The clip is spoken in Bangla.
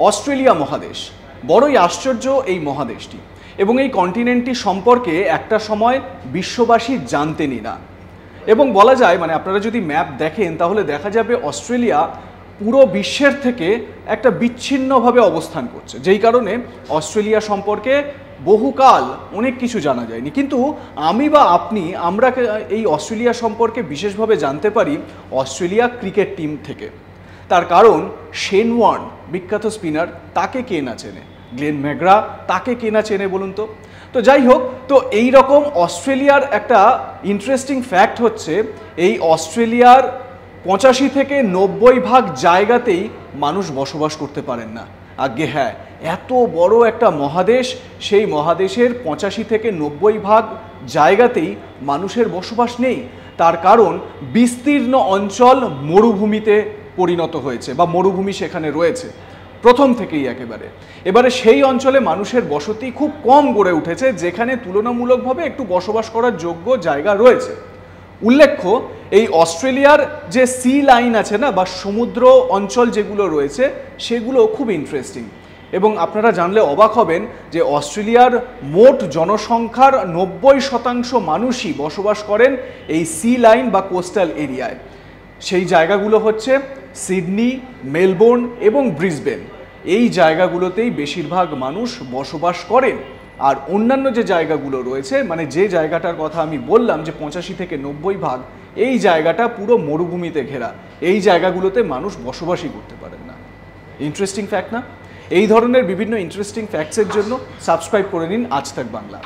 অস্ট্রেলিয়া মহাদেশ বড়ই আশ্চর্য এই মহাদেশটি এবং এই কন্টিনেন্টটি সম্পর্কে একটা সময় বিশ্ববাসী জানতেনই না। এবং বলা যায় মানে আপনারা যদি ম্যাপ দেখেন তাহলে দেখা যাবে অস্ট্রেলিয়া পুরো বিশ্বের থেকে একটা বিচ্ছিন্নভাবে অবস্থান করছে, যেই কারণে অস্ট্রেলিয়া সম্পর্কে বহুকাল অনেক কিছু জানা যায়নি। কিন্তু আমি বা আমরা এই অস্ট্রেলিয়া সম্পর্কে বিশেষভাবে জানতে পারি অস্ট্রেলিয়া ক্রিকেট টিম থেকে। তার কারণ শেন ওয়ার্ন বিখ্যাত স্পিনার, তাকে কে না চেনে? গ্লেন ম্যাকগ্রা, তাকে কে না চেনে বলুন তো? তো যাই হোক, তো এই রকম অস্ট্রেলিয়ার একটা ইন্টারেস্টিং ফ্যাক্ট হচ্ছে এই অস্ট্রেলিয়ার 85 থেকে 90% জায়গাতেই মানুষ বসবাস করতে পারেন না। আগে হ্যাঁ, এত বড় একটা মহাদেশ, সেই মহাদেশের 85 থেকে 90% জায়গাতেই মানুষের বসবাস নেই। তার কারণ বিস্তীর্ণ অঞ্চল মরুভূমিতে পরিণত হয়েছে বা মরুভূমি সেখানে রয়েছে প্রথম থেকেই এবারে সেই অঞ্চলে মানুষের বসতি খুব কম গড়ে উঠেছে, যেখানে তুলনামূলকভাবে একটু বসবাস করার যোগ্য জায়গা রয়েছে। উল্লেখ্য, এই অস্ট্রেলিয়ার যে সি লাইন আছে না বা সমুদ্র অঞ্চল যেগুলো রয়েছে সেগুলো খুব ইন্টারেস্টিং। এবং আপনারা জানলে অবাক হবেন যে অস্ট্রেলিয়ার মোট জনসংখ্যার 90% মানুষই বসবাস করেন এই সি লাইন বা কোস্টাল এরিয়ায়। সেই জায়গাগুলো হচ্ছে সিডনি, মেলবোর্ন এবং ব্রিসবেন। এই জায়গাগুলোতেই বেশিরভাগ মানুষ বসবাস করেন। আর অন্যান্য যে জায়গাগুলো রয়েছে, মানে যে জায়গাটার কথা আমি বললাম যে 85 থেকে 90%, এই জায়গাটা পুরো মরুভূমিতে ঘেরা। এই জায়গাগুলোতে মানুষ বসবাসই করতে পারেন না। ইন্টারেস্টিং ফ্যাক্ট না? এই ধরনের বিভিন্ন ইন্টারেস্টিং ফ্যাক্টসের জন্য সাবস্ক্রাইব করে নিন আজ তাক বাংলা।